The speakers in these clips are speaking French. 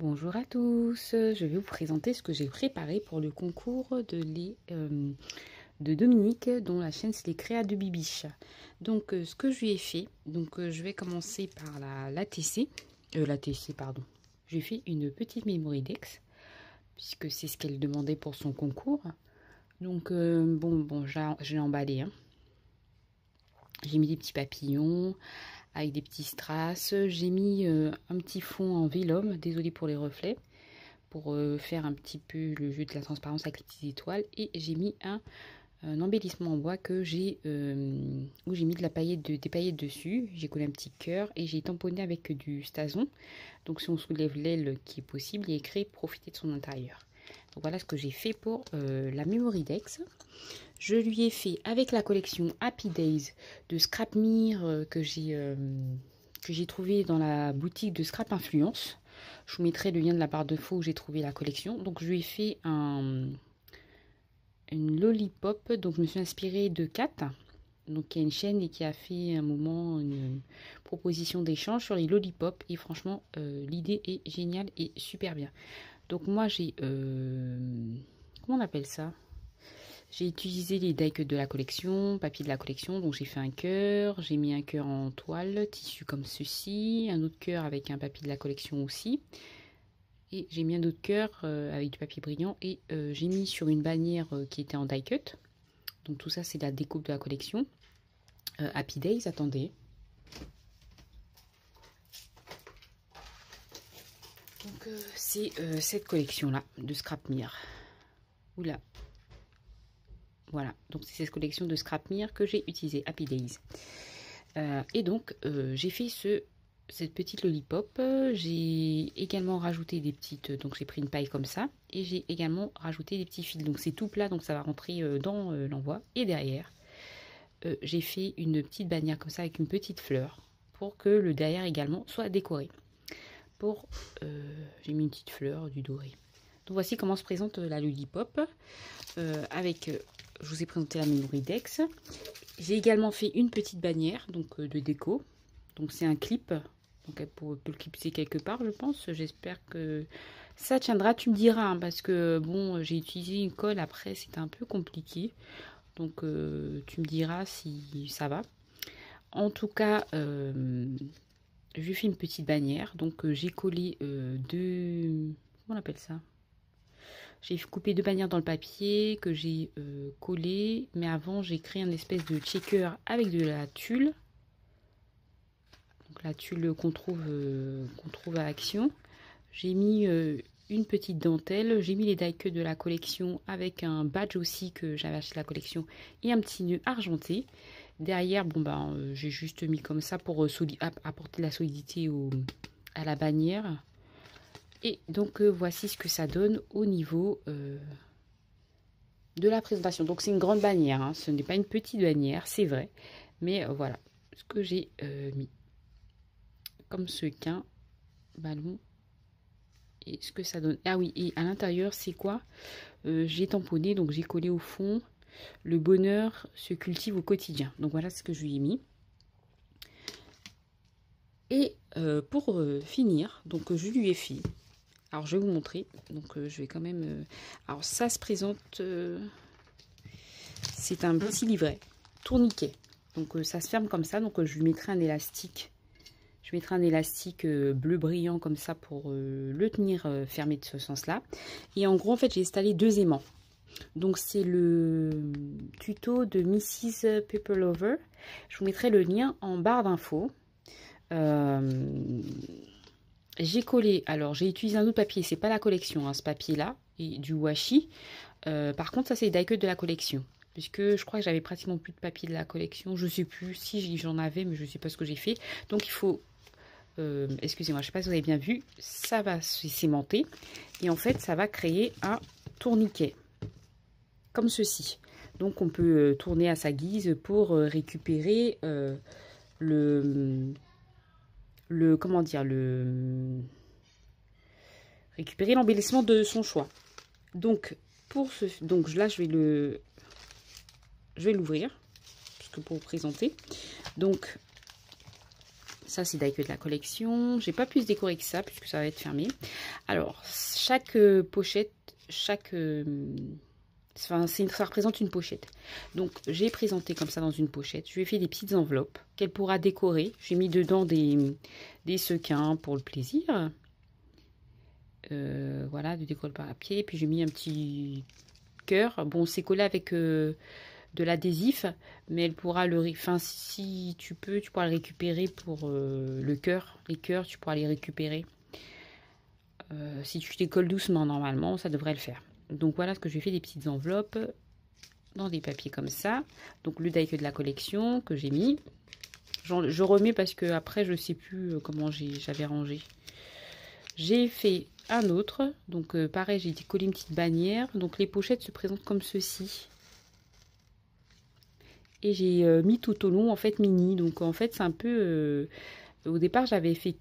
Bonjour à tous, je vais vous présenter ce que j'ai préparé pour le concours de lait de Dominique, dont la chaîne c'est les Créas de Bibiche. Donc ce que je lui ai fait, je vais commencer par la TC pardon. J'ai fait une petite Mémoridex, puisque c'est ce qu'elle demandait pour son concours. Donc j'ai emballé, hein. J'ai mis des petits papillons avec des petits strass. J'ai mis un petit fond en vélum, désolé pour les reflets, pour faire un petit peu le jeu de la transparence avec les petites étoiles. Et j'ai mis un embellissement en bois où j'ai mis des paillettes dessus. J'ai collé un petit cœur et j'ai tamponné avec du Stason. Donc si on soulève l'aile qui est possible, il est écrit profiter de son intérieur. Donc voilà ce que j'ai fait pour la Mémoridex. Je lui ai fait avec la collection Happy Days de Scrap Mir que j'ai trouvé dans la boutique de Scrap Influence. Je vous mettrai le lien de la barre de faux où j'ai trouvé la collection. Donc je lui ai fait une lollipop. Donc je me suis inspirée de Kat, donc qui a une chaîne et qui a fait un moment une proposition d'échange sur les lollipops. Et franchement, l'idée est géniale et super bien. Donc moi j'ai comment on appelle ça? J'ai utilisé les die-cut de la collection, papier de la collection, donc j'ai fait un cœur, j'ai mis un cœur en toile, tissu comme ceci, un autre cœur avec un papier de la collection aussi, et j'ai mis un autre cœur avec du papier brillant, et j'ai mis sur une bannière qui était en die-cut, donc tout ça c'est la découpe de la collection. Happy Days, attendez. Donc c'est cette collection-là de Scrap Mir. Oula. Voilà, donc c'est cette collection de Scrap Mir que j'ai utilisée, Happy Days. Et donc, j'ai fait cette petite lollipop. J'ai également rajouté des petites... Donc, j'ai pris une paille comme ça. Et j'ai également rajouté des petits fils. Donc, c'est tout plat, donc ça va rentrer dans l'envoi. Et derrière, j'ai fait une petite bannière comme ça avec une petite fleur pour que le derrière également soit décoré. J'ai mis une petite fleur, du doré. Donc, voici comment se présente la lollipop avec... je vous ai présenté la Mémoridex. J'ai également fait une petite bannière donc de déco. Donc c'est un clip. Donc elle peut le clipser quelque part, je pense. J'espère que ça tiendra. Tu me diras, hein, parce que bon, j'ai utilisé une colle après, c'était un peu compliqué. Donc tu me diras si ça va. En tout cas, je fais une petite bannière. Donc j'ai collé deux... Comment on appelle ça? J'ai coupé deux bannières dans le papier que j'ai collé. Mais avant, j'ai créé un espèce de checker avec de la tulle. Donc la tulle qu'on trouve à Action. J'ai mis une petite dentelle. J'ai mis les die-cut de la collection avec un badge aussi que j'avais acheté la collection. Et un petit nœud argenté. Derrière, j'ai juste mis comme ça pour apporter la solidité à la bannière. Et donc voici ce que ça donne au niveau de la présentation. Donc c'est une grande bannière, hein. Ce n'est pas une petite bannière, c'est vrai. Mais voilà ce que j'ai mis. Comme sequin, ballon. Et ce que ça donne. Ah oui, et à l'intérieur, c'est quoi? J'ai tamponné, donc j'ai collé au fond. Le bonheur se cultive au quotidien. Donc voilà ce que je lui ai mis. Et pour finir, donc je lui ai fait... Alors, je vais vous montrer. Donc, je vais quand même... Alors, ça se présente... c'est un petit livret tourniquet. Donc, ça se ferme comme ça. Donc, je lui mettrai un élastique. Je mettrai un élastique bleu brillant comme ça pour le tenir fermé de ce sens-là. Et en gros, en fait, j'ai installé deux aimants. Donc, c'est le tuto de Mrs. Pepper Lover. Je vous mettrai le lien en barre d'infos. J'ai collé, alors j'ai utilisé un autre papier, c'est pas la collection, hein, ce papier-là, et du washi. Par contre, ça c'est les die-cut de la collection. Puisque je crois que j'avais pratiquement plus de papier de la collection. Je sais plus si j'en avais, mais je sais pas ce que j'ai fait. Donc il faut, excusez-moi, je sais pas si vous avez bien vu, ça va se cimenter. Et en fait, ça va créer un tourniquet. Comme ceci. Donc on peut tourner à sa guise pour récupérer récupérer l'embellissement de son choix. Donc là je vais l'ouvrir parce que pour vous présenter. Donc Ça, c'est d'ailleurs de la collection. J'ai pas plus décoré que ça, puisque ça va être fermé. Alors, chaque pochette, enfin, ça représente une pochette. Donc, j'ai présenté comme ça dans une pochette. Je lui ai fait des petites enveloppes qu'elle pourra décorer. J'ai mis dedans des sequins pour le plaisir. Voilà, de décorer par papier. Puis, j'ai mis un petit cœur. Bon, c'est collé avec de l'adhésif, mais elle pourra enfin, si tu peux, tu pourras le récupérer pour le cœur. Les cœurs, tu pourras les récupérer. Si tu décolles doucement, normalement, ça devrait le faire. Donc voilà ce que j'ai fait, des petites enveloppes dans des papiers comme ça. Donc le die-cut de la collection que j'ai mis. Je remets parce que après je sais plus comment j'avais rangé. J'ai fait un autre. Donc pareil, j'ai collé une petite bannière. Donc les pochettes se présentent comme ceci. Et j'ai mis tout au long en fait mini. Donc en fait c'est un peu... au départ j'avais fait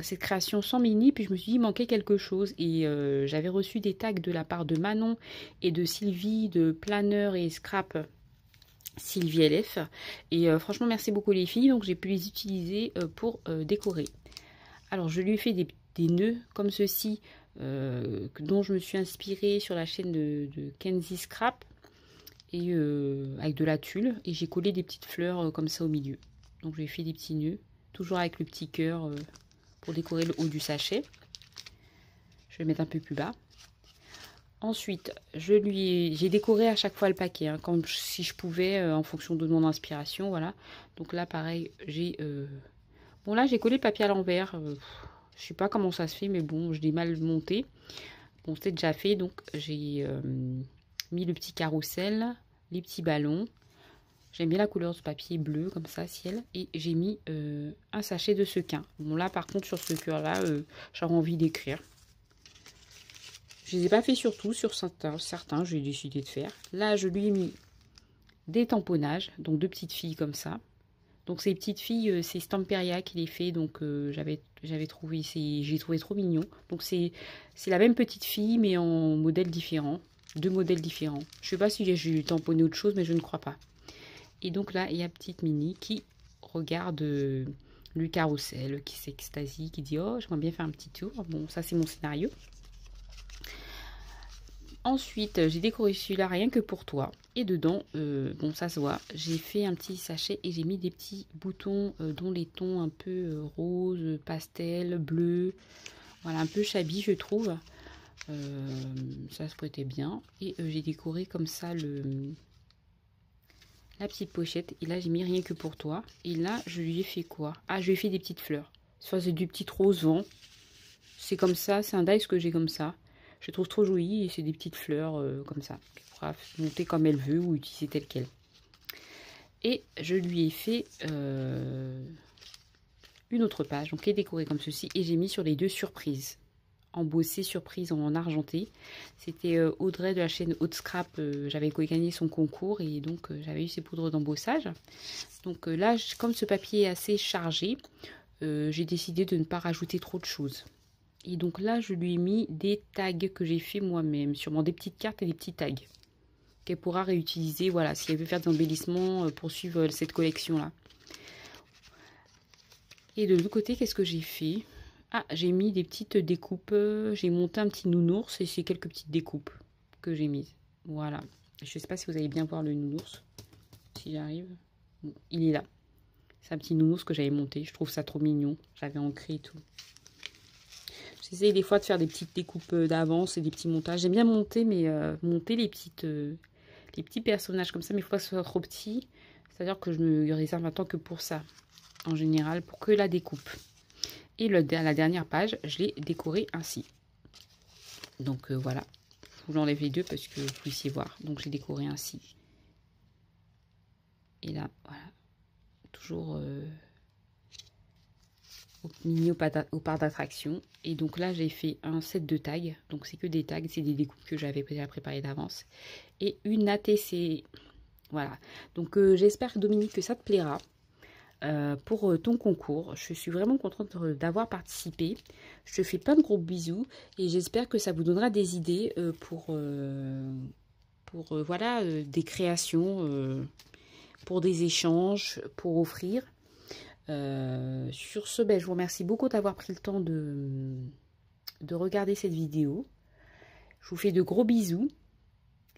cette création sans mini, puis je me suis dit il manquait quelque chose, et j'avais reçu des tags de la part de Manon et de Sylvie de Planeur et Scrap Sylvie LF, et franchement merci beaucoup les filles, donc j'ai pu les utiliser pour décorer. Alors je lui ai fait des nœuds comme ceci dont je me suis inspirée sur la chaîne de Kenzie Scrap, et avec de la tulle, et j'ai collé des petites fleurs comme ça au milieu. Donc j'ai fait des petits nœuds, toujours avec le petit cœur pour décorer le haut du sachet. Je vais le mettre un peu plus bas. Ensuite, j'ai décoré à chaque fois le paquet, hein, comme si je pouvais, en fonction de mon inspiration, voilà. Donc là, pareil, bon là, j'ai collé le papier à l'envers. Je sais pas comment ça se fait, mais bon, je l'ai mal monté. Bon, c'est déjà fait, donc j'ai mis le petit carrousel, les petits ballons. J'aime bien la couleur du papier bleu, comme ça, ciel. Et j'ai mis un sachet de sequins. Bon, là, par contre, sur ce cœur-là, j'aurais envie d'écrire. Je ne les ai pas fait sur tout, sur certains, j'ai décidé de faire. Là, je lui ai mis des tamponnages, donc 2 petites filles comme ça. Donc, ces petites filles, c'est Stamperia qui les fait. Donc, j'ai trouvé trop mignon. Donc, c'est la même petite fille, mais en modèle différent. 2 modèles différents. Je ne sais pas si j'ai tamponné autre chose, mais je ne crois pas. Et donc là, il y a petite Mini qui regarde le carrousel, qui s'extasie, qui dit « Oh, j'aimerais bien faire un petit tour. » Bon, ça, c'est mon scénario. Ensuite, j'ai décoré celui-là rien que pour toi. Et dedans, bon, ça se voit, j'ai fait un petit sachet et j'ai mis des petits boutons dont les tons un peu rose, pastel, bleu. Voilà, un peu shabby, je trouve. Ça se prêtait bien. Et j'ai décoré comme ça la petite pochette. Et là, j'ai mis rien que pour toi. Et là, je lui ai fait quoi? Ah, je lui ai fait des petites fleurs. Soit c'est du petit rose vent. C'est comme ça. C'est un dice que j'ai comme ça. Je trouve trop joli. Et c'est des petites fleurs comme ça. Elle pourra monter comme elle veut ou utiliser telle qu'elle. Et je lui ai fait une autre page. Donc, qui est décorée comme ceci. Et j'ai mis sur les 2 surprises. Embossé surprise en argenté. C'était Audrey de la chaîne Haute Scrap. J'avais gagné son concours et donc j'avais eu ses poudres d'embossage. Donc là, comme ce papier est assez chargé, j'ai décidé de ne pas rajouter trop de choses. Et donc là, je lui ai mis des tags que j'ai fait moi-même, sûrement des petites cartes et des petits tags qu'elle pourra réutiliser. Voilà, si elle veut faire des embellissements pour suivre cette collection-là. Et de l'autre côté, qu'est-ce que j'ai fait? Ah, j'ai mis des petites découpes. J'ai monté un petit nounours et c'est quelques petites découpes que j'ai mises. Voilà. Je ne sais pas si vous allez bien voir le nounours. Si j'arrive. Bon, il est là. C'est un petit nounours que j'avais monté. Je trouve ça trop mignon. J'avais ancré et tout. J'essaye des fois de faire des petites découpes d'avance et des petits montages. J'aime bien monter, mais monter les petits personnages comme ça. Mais il ne faut pas que ce soit trop petit. C'est-à-dire que je me réserve un temps que pour ça. En général, pour que la découpe. Et la dernière page, je l'ai décorée ainsi. Donc voilà. Je vous enlève les 2 parce que vous puissiez voir. Donc j'ai décoré ainsi. Et là, voilà. Toujours mini au parc d'attraction. Et donc là, j'ai fait un set de tags. Donc c'est que des tags. C'est des découpes que j'avais déjà préparées d'avance. Et une ATC. Voilà. Donc j'espère, Dominique, que ça te plaira. Pour ton concours. Je suis vraiment contente d'avoir participé. Je te fais plein de gros bisous et j'espère que ça vous donnera des idées pour voilà, des créations, pour des échanges, pour offrir. Sur ce, ben, je vous remercie beaucoup d'avoir pris le temps de regarder cette vidéo. Je vous fais de gros bisous.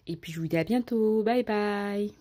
Et puis je vous dis à bientôt. Bye bye.